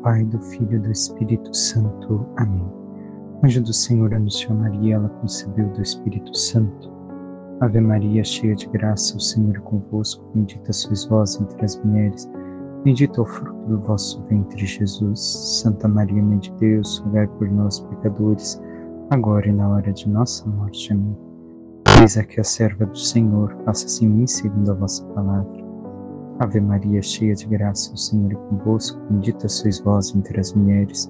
Pai, do Filho e do Espírito Santo. Amém. O anjo do Senhor anunciou a Maria, ela concebeu do Espírito Santo. Ave Maria, cheia de graça, o Senhor é convosco, bendita sois vós entre as mulheres, bendito é o fruto do vosso ventre, Jesus. Santa Maria, Mãe de Deus, rogai por nós, pecadores, agora e na hora de nossa morte. Amém. Eis aqui a serva do Senhor, faça-se em mim segundo a vossa palavra. Ave Maria, cheia de graça, o Senhor é convosco, bendita sois vós entre as mulheres,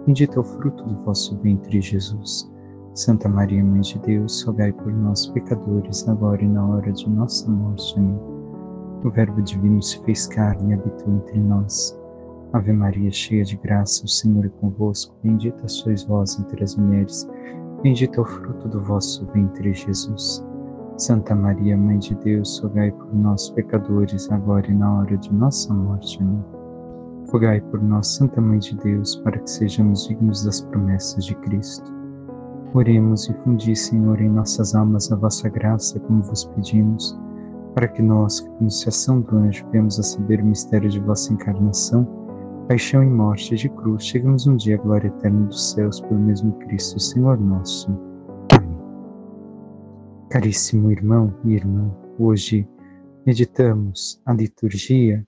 bendito é o fruto do vosso ventre, Jesus. Santa Maria, Mãe de Deus, rogai por nós, pecadores, agora e na hora de nossa morte. Amém. O Verbo Divino se fez carne e habitou entre nós. Ave Maria, cheia de graça, o Senhor é convosco, bendita sois vós entre as mulheres, bendito é o fruto do vosso ventre, Jesus. Santa Maria, Mãe de Deus, rogai por nós, pecadores, agora e na hora de nossa morte. Amém. Rogai por nós, Santa Mãe de Deus, para que sejamos dignos das promessas de Cristo. Oremos e fundi, Senhor, em nossas almas a vossa graça, como vos pedimos, para que nós, que por anunciação do anjo, viemos a saber o mistério de vossa encarnação, paixão e morte de cruz, chegamos um dia à glória eterna dos céus, pelo mesmo Cristo, Senhor nosso. Caríssimo irmão e irmã, hoje meditamos a liturgia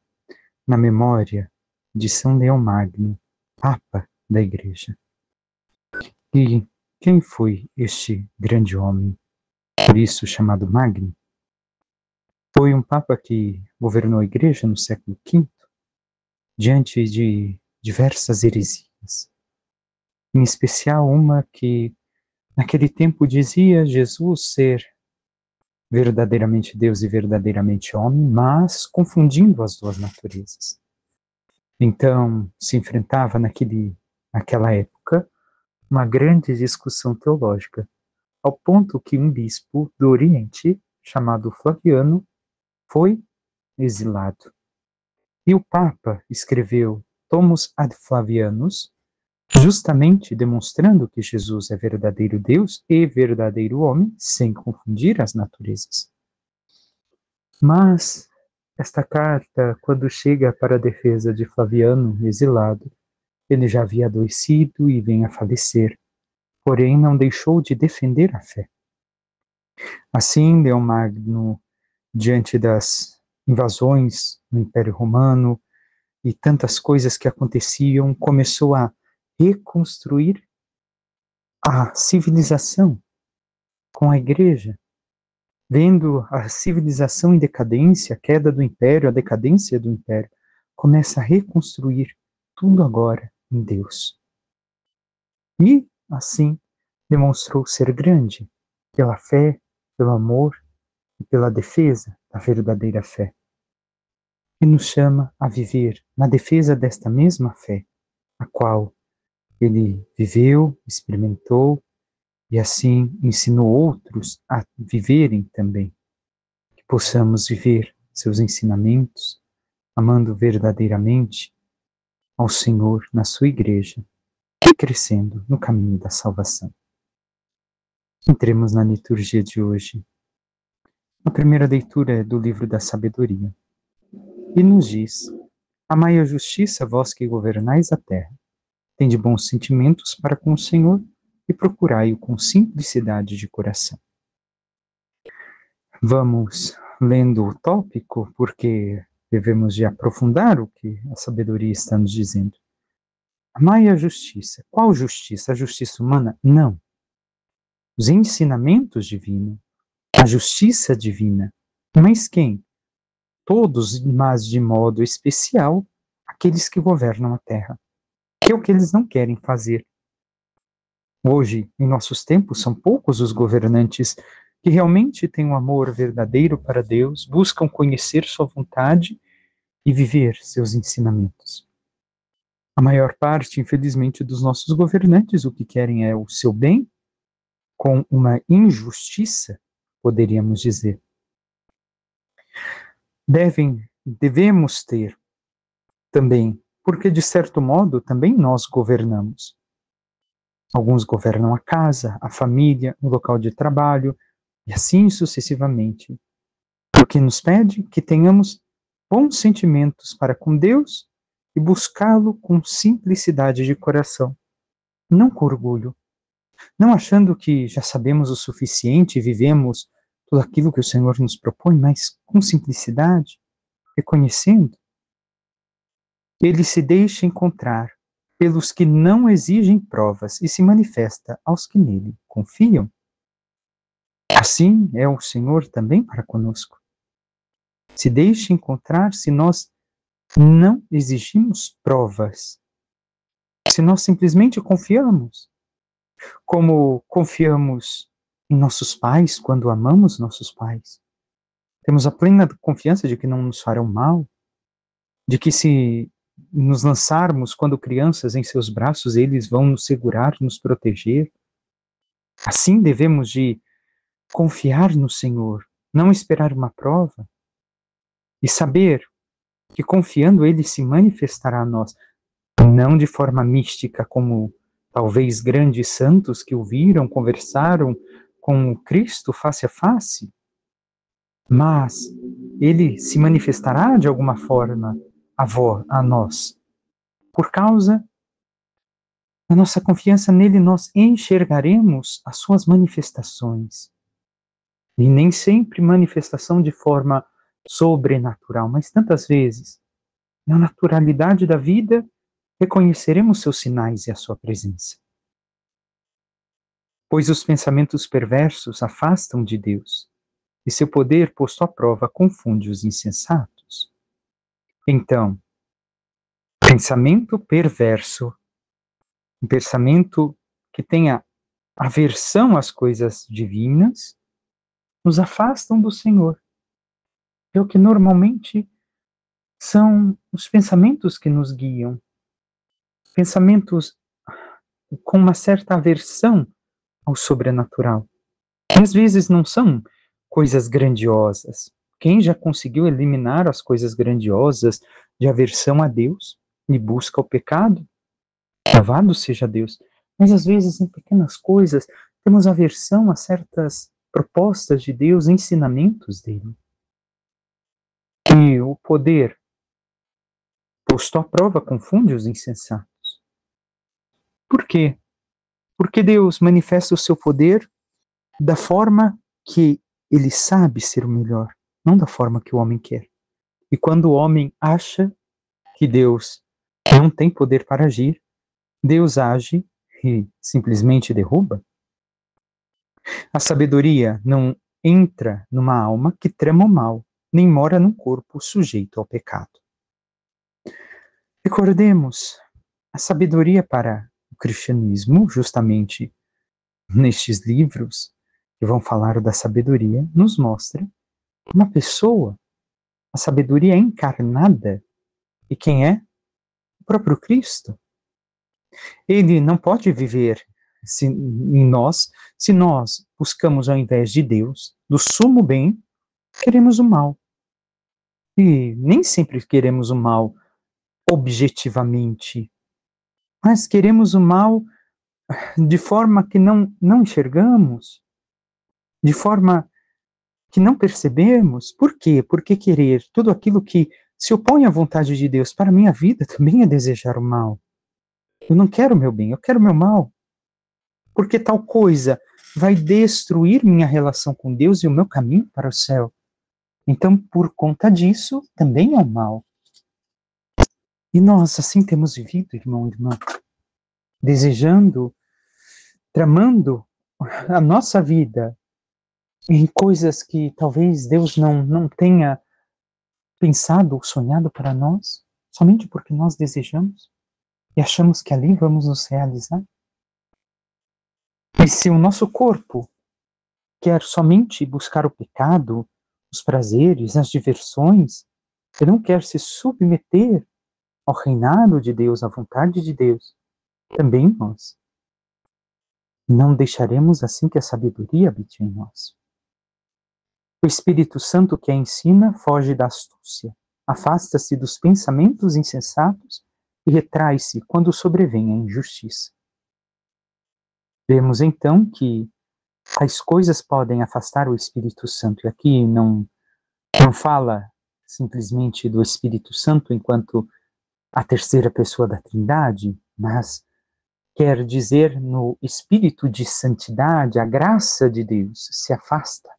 na memória de São Leão Magno, Papa da Igreja. E quem foi este grande homem, por isso chamado Magno? Foi um Papa que governou a Igreja no século V, diante de diversas heresias, em especial uma que naquele tempo dizia Jesus ser verdadeiramente Deus e verdadeiramente homem, mas confundindo as duas naturezas. Então, se enfrentava naquela época uma grande discussão teológica, ao ponto que um bispo do Oriente, chamado Flaviano, foi exilado. E o Papa escreveu Tomus ad Flavianus, justamente demonstrando que Jesus é verdadeiro Deus e verdadeiro homem, sem confundir as naturezas. Mas esta carta, quando chega para a defesa de Flaviano, exilado, ele já havia adoecido e vem a falecer, porém não deixou de defender a fé. Assim, Leão Magno, diante das invasões no Império Romano e tantas coisas que aconteciam, começou a reconstruir a civilização com a Igreja, vendo a civilização em decadência, a queda do Império, a decadência do Império, começa a reconstruir tudo agora em Deus. E, assim, demonstrou ser grande pela fé, pelo amor e pela defesa da verdadeira fé. E nos chama a viver na defesa desta mesma fé, a qual ele viveu, experimentou e assim ensinou outros a viverem também. Que possamos viver seus ensinamentos, amando verdadeiramente ao Senhor na sua igreja e crescendo no caminho da salvação. Entremos na liturgia de hoje. A primeira leitura é do livro da Sabedoria. E nos diz: amai a justiça, vós que governais a terra. Tende bons sentimentos para com o Senhor e procurai-o com simplicidade de coração. Vamos lendo o tópico, porque devemos de aprofundar o que a sabedoria está nos dizendo. Amai a justiça. Qual justiça? A justiça humana? Não. Os ensinamentos divinos, a justiça divina. Mas quem? Todos, mas de modo especial, aqueles que governam a terra. Que é o que eles não querem fazer. Hoje, em nossos tempos, são poucos os governantes que realmente têm um amor verdadeiro para Deus, buscam conhecer sua vontade e viver seus ensinamentos. A maior parte, infelizmente, dos nossos governantes, o que querem é o seu bem, com uma injustiça, poderíamos dizer. Devemos ter também, porque de certo modo também nós governamos. Alguns governam a casa, a família, o local de trabalho, e assim sucessivamente. O que nos pede que tenhamos bons sentimentos para com Deus e buscá-lo com simplicidade de coração, não com orgulho, não achando que já sabemos o suficiente e vivemos tudo aquilo que o Senhor nos propõe, mas com simplicidade, reconhecendo. Ele se deixa encontrar pelos que não exigem provas e se manifesta aos que nele confiam. Assim é o Senhor também para conosco. Se deixa encontrar se nós não exigimos provas, se nós simplesmente confiamos, como confiamos em nossos pais quando amamos nossos pais. Temos a plena confiança de que não nos farão mal, de que se nos lançarmos quando crianças em seus braços, eles vão nos segurar, nos proteger. Assim devemos de confiar no Senhor, não esperar uma prova e saber que confiando Ele se manifestará a nós, não de forma mística como talvez grandes santos que o viram, conversaram com o Cristo face a face, mas Ele se manifestará de alguma forma a nós. Por causa da nossa confiança nele, nós enxergaremos as suas manifestações. E nem sempre manifestação de forma sobrenatural, mas tantas vezes, na naturalidade da vida, reconheceremos seus sinais e a sua presença. Pois os pensamentos perversos afastam de Deus, e seu poder posto à prova confunde os insensatos. Então, pensamento perverso, um pensamento que tenha aversão às coisas divinas, nos afastam do Senhor. É o que normalmente são os pensamentos que nos guiam. Pensamentos com uma certa aversão ao sobrenatural. E às vezes não são coisas grandiosas. Quem já conseguiu eliminar as coisas grandiosas de aversão a Deus e busca o pecado? Louvado seja Deus. Mas às vezes em pequenas coisas temos aversão a certas propostas de Deus, ensinamentos dele. E o poder posto à prova confunde os insensatos. Por quê? Porque Deus manifesta o seu poder da forma que ele sabe ser o melhor, não da forma que o homem quer. E quando o homem acha que Deus não tem poder para agir, Deus age e simplesmente derruba. A sabedoria não entra numa alma que trama o mal, nem mora num corpo sujeito ao pecado. Recordemos, a sabedoria para o cristianismo, justamente nestes livros que vão falar da sabedoria, nos mostra uma pessoa, a sabedoria encarnada, e quem é? O próprio Cristo. Ele não pode viver em nós se nós buscamos, ao invés de Deus, do sumo bem, queremos o mal. E nem sempre queremos o mal objetivamente, mas queremos o mal de forma que não enxergamos, de forma que não percebemos. Por quê? Porque querer tudo aquilo que se opõe à vontade de Deus para a minha vida também é desejar o mal. Eu não quero o meu bem, eu quero o meu mal. Porque tal coisa vai destruir minha relação com Deus e o meu caminho para o céu. Então, por conta disso, também é o mal. E nós assim temos vivido, irmão e irmã, desejando, tramando a nossa vida em coisas que talvez Deus não tenha pensado ou sonhado para nós, somente porque nós desejamos e achamos que ali vamos nos realizar. E se o nosso corpo quer somente buscar o pecado, os prazeres, as diversões, e não quer se submeter ao reinado de Deus, à vontade de Deus, também nós não deixaremos assim que a sabedoria habite em nós. O Espírito Santo que a ensina foge da astúcia, afasta-se dos pensamentos insensatos e retrai-se quando sobrevém a injustiça. Vemos então que as coisas podem afastar o Espírito Santo, e aqui não fala simplesmente do Espírito Santo enquanto a terceira pessoa da Trindade, mas quer dizer no espírito de santidade, a graça de Deus se afasta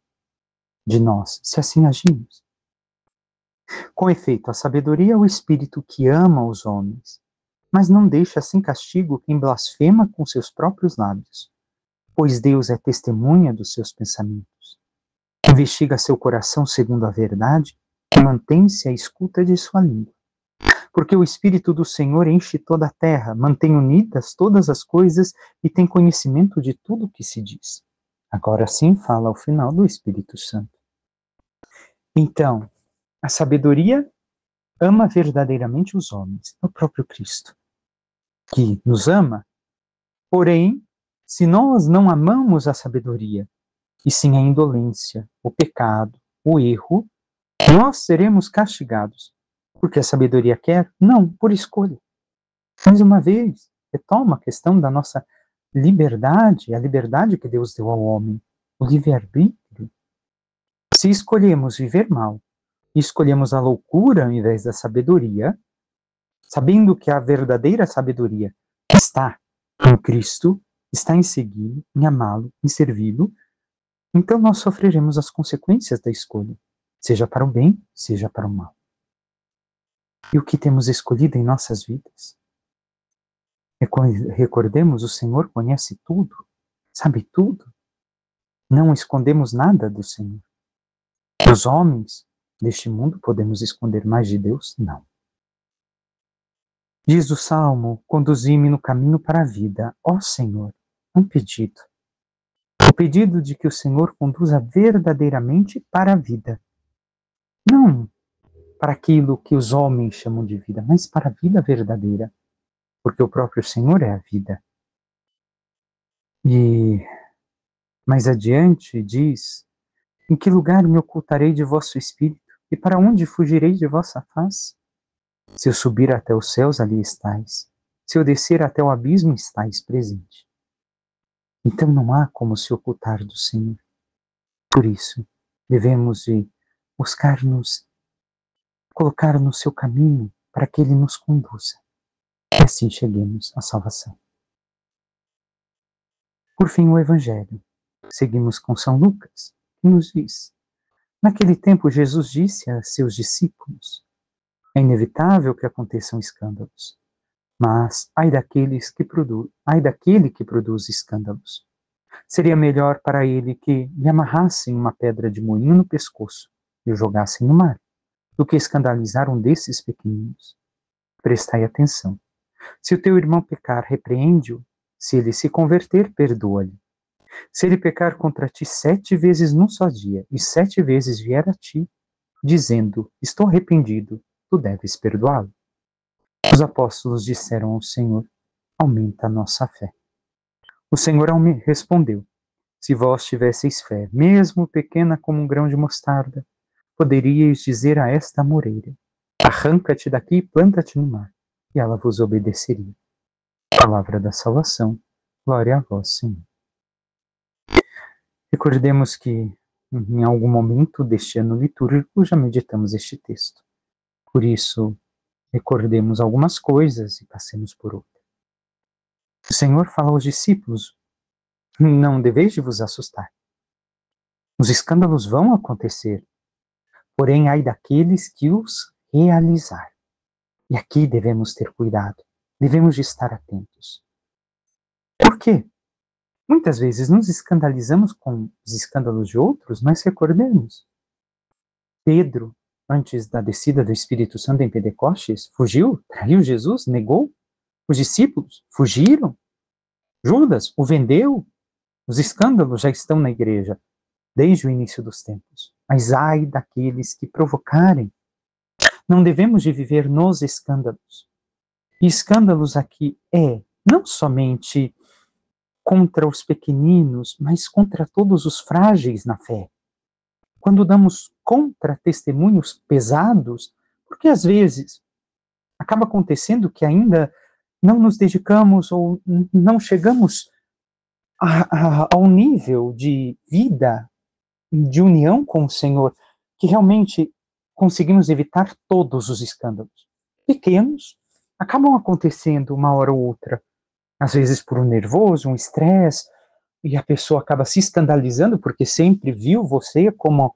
de nós, se assim agimos. Com efeito, a sabedoria é o espírito que ama os homens, mas não deixa sem castigo quem blasfema com seus próprios lábios, pois Deus é testemunha dos seus pensamentos. Investiga seu coração segundo a verdade e mantém-se à escuta de sua língua. Porque o Espírito do Senhor enche toda a terra, mantém unidas todas as coisas e tem conhecimento de tudo o que se diz. Agora sim fala ao final do Espírito Santo. Então, a sabedoria ama verdadeiramente os homens, é o próprio Cristo, que nos ama. Porém, se nós não amamos a sabedoria, e sim a indolência, o pecado, o erro, nós seremos castigados. Porque a sabedoria quer? Não, por escolha. Mais uma vez, retoma a questão da nossa liberdade, a liberdade que Deus deu ao homem, o livre-arbítrio. Se escolhemos viver mal, e escolhemos a loucura ao invés da sabedoria, sabendo que a verdadeira sabedoria está em Cristo, está em segui-lo, em amá-lo, em servi-lo, então nós sofreremos as consequências da escolha, seja para o bem, seja para o mal. E o que temos escolhido em nossas vidas? Recordemos, o Senhor conhece tudo, sabe tudo. Não escondemos nada do Senhor. Os homens deste mundo podemos esconder mais de Deus? Não. Diz o Salmo: conduzi-me no caminho para a vida, ó Senhor. Um pedido. O pedido de que o Senhor conduza verdadeiramente para a vida. Não para aquilo que os homens chamam de vida, mas para a vida verdadeira. Porque o próprio Senhor é a vida. E mais adiante diz: em que lugar me ocultarei de vosso espírito? E para onde fugirei de vossa face? Se eu subir até os céus, ali estais. Se eu descer até o abismo, estais presente. Então não há como se ocultar do Senhor. Por isso, devemos de buscar-nos, colocar no seu caminho para que Ele nos conduza. E assim cheguemos à salvação. Por fim, o Evangelho. Seguimos com São Lucas, que nos diz: naquele tempo, Jesus disse a seus discípulos: é inevitável que aconteçam escândalos, mas ai daquele que produz escândalos. Seria melhor para ele que lhe amarrassem uma pedra de moinho no pescoço e o jogassem no mar, do que escandalizar um desses pequeninos. Prestai atenção. Se o teu irmão pecar, repreende-o. Se ele se converter, perdoa-lhe. Se ele pecar contra ti 7 vezes num só dia, e 7 vezes vier a ti, dizendo: estou arrependido, tu deves perdoá-lo. Os apóstolos disseram ao Senhor: aumenta a nossa fé. O Senhor respondeu: se vós tivesseis fé, mesmo pequena como um grão de mostarda, poderíeis dizer a esta moreira: arranca-te daqui e planta-te no mar, e ela vos obedeceria. Palavra da salvação. Glória a vós, Senhor. Recordemos que em algum momento deste ano litúrgico já meditamos este texto. Por isso, recordemos algumas coisas e passemos por outras. O Senhor fala aos discípulos: não deveis de vos assustar. Os escândalos vão acontecer, porém ai daqueles que os realizar. E aqui devemos ter cuidado, devemos de estar atentos. Por quê? Muitas vezes nos escandalizamos com os escândalos de outros, mas recordemos. Pedro, antes da descida do Espírito Santo em Pentecostes, fugiu, traiu Jesus, negou. Os discípulos fugiram. Judas o vendeu. Os escândalos já estão na igreja desde o início dos tempos. Mas ai daqueles que provocarem. Não devemos de viver nos escândalos. E escândalos aqui não somente contra os pequeninos, mas contra todos os frágeis na fé. Quando damos contra-testemunhos pesados, porque às vezes acaba acontecendo que ainda não nos dedicamos ou não chegamos ao nível de vida, de união com o Senhor, que realmente conseguimos evitar todos os escândalos, pequenos acabam acontecendo uma hora ou outra. Às vezes por um nervoso, um estresse, e a pessoa acaba se escandalizando porque sempre viu você como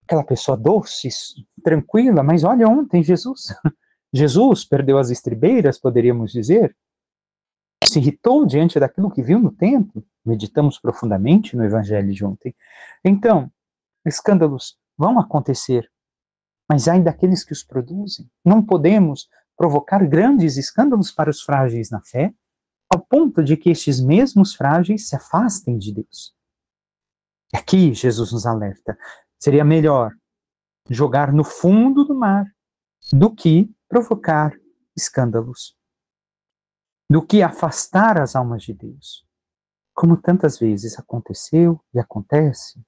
aquela pessoa doce, tranquila, mas olha ontem Jesus. Jesus perdeu as estribeiras, poderíamos dizer, se irritou diante daquilo que viu no templo. Meditamos profundamente no Evangelho de ontem. Então, escândalos vão acontecer, mas ai daqueles que os produzem. Não podemos provocar grandes escândalos para os frágeis na fé, ao ponto de que estes mesmos frágeis se afastem de Deus. Aqui Jesus nos alerta. Seria melhor jogar no fundo do mar do que provocar escândalos, do que afastar as almas de Deus. Como tantas vezes aconteceu e acontece,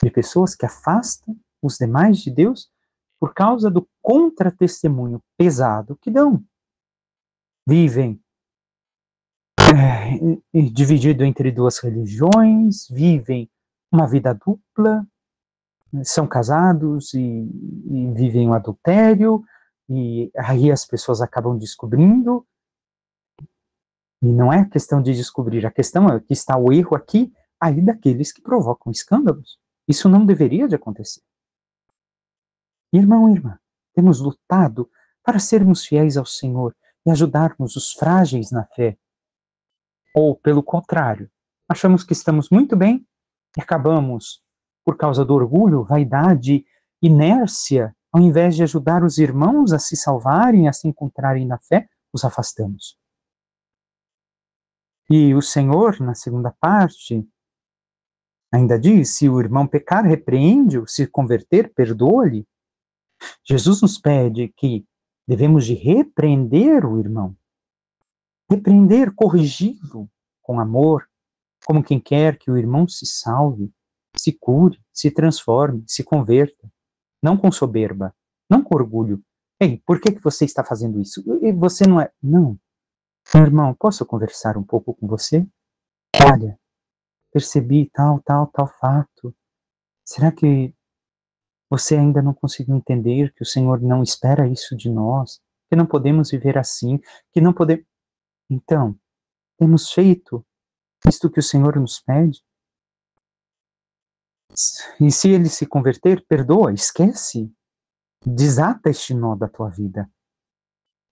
de pessoas que afastam os demais de Deus por causa do contratestemunho pesado que dão. Vivem dividido entre duas religiões, vivem uma vida dupla, são casados e vivem o adultério, e aí as pessoas acabam descobrindo. E não é questão de descobrir, a questão é que está o erro aqui, aí daqueles que provocam escândalos. Isso não deveria de acontecer. Irmão e irmã, temos lutado para sermos fiéis ao Senhor e ajudarmos os frágeis na fé. Ou, pelo contrário, achamos que estamos muito bem e acabamos, por causa do orgulho, vaidade, inércia, ao invés de ajudar os irmãos a se salvarem, a se encontrarem na fé, os afastamos. E o Senhor, na segunda parte, ainda diz, se o irmão pecar, repreende-o, se converter, perdoa-lhe. Jesus nos pede que devemos de repreender o irmão. Repreender, corrigi-lo com amor, como quem quer que o irmão se salve, se cure, se transforme, se converta. Não com soberba, não com orgulho. Ei, por que você está fazendo isso? E você não é... Não. Meu irmão, posso conversar um pouco com você? Olha, percebi tal fato. Será que você ainda não conseguiu entender que o Senhor não espera isso de nós? Que não podemos viver assim? Que não podemos... Então, temos feito isto que o Senhor nos pede? E se ele se converter, perdoa, esquece. Desata este nó da tua vida.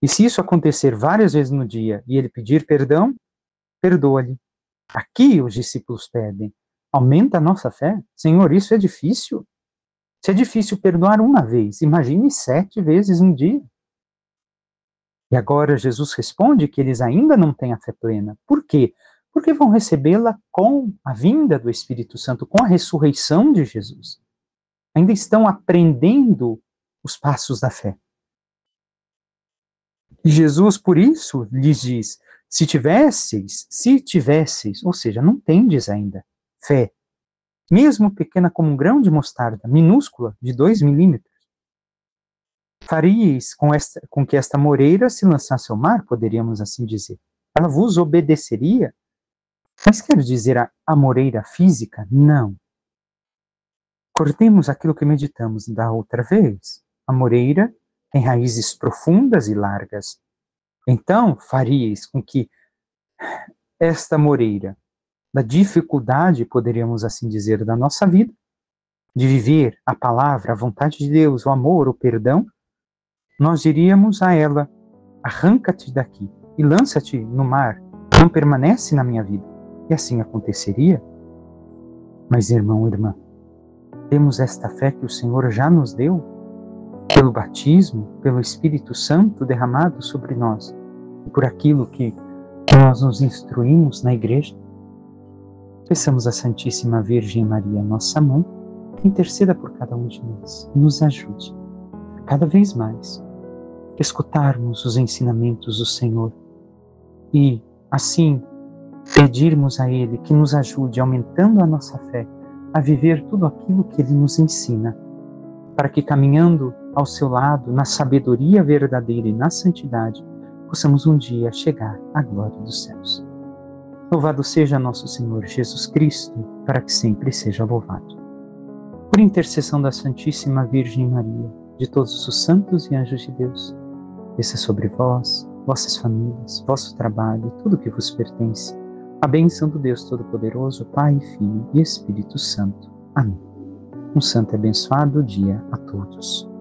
E se isso acontecer várias vezes no dia e ele pedir perdão, perdoa-lhe. Aqui os discípulos pedem. Aumenta a nossa fé? Senhor, isso é difícil. Se é difícil perdoar uma vez, imagine 7 vezes um dia. E agora Jesus responde que eles ainda não têm a fé plena. Por quê? Porque vão recebê-la com a vinda do Espírito Santo, com a ressurreição de Jesus. Ainda estão aprendendo os passos da fé. E Jesus, por isso, lhes diz, se tivesseis, ou seja, não tendes ainda fé, mesmo pequena como um grão de mostarda, minúscula, de 2 milímetros, faríeis com que esta moreira se lançasse ao mar, poderíamos assim dizer. Ela vos obedeceria? Mas quero dizer a moreira física? Não. Cortemos aquilo que meditamos da outra vez. A moreira tem raízes profundas e largas. Então, faríeis com que esta moreira, da dificuldade, poderíamos assim dizer, da nossa vida, de viver a palavra, a vontade de Deus, o amor, o perdão, nós diríamos a ela, arranca-te daqui e lança-te no mar, não permanece na minha vida. E assim aconteceria. Mas, irmão, irmã, temos esta fé que o Senhor já nos deu, pelo batismo, pelo Espírito Santo derramado sobre nós, e por aquilo que nós nos instruímos na igreja. Peçamos à Santíssima Virgem Maria, nossa mãe, que interceda por cada um de nós, nos ajude, cada vez mais, escutarmos os ensinamentos do Senhor e, assim, pedirmos a Ele que nos ajude, aumentando a nossa fé, a viver tudo aquilo que Ele nos ensina, para que, caminhando ao seu lado, na sabedoria verdadeira e na santidade, possamos um dia chegar à glória dos céus. Louvado seja nosso Senhor Jesus Cristo, para que sempre seja louvado. Por intercessão da Santíssima Virgem Maria, de todos os santos e anjos de Deus, desça sobre vós, vossas famílias, vosso trabalho e tudo o que vos pertence. A bênção do Deus Todo-Poderoso, Pai, Filho e Espírito Santo. Amém. Um santo e abençoado dia a todos.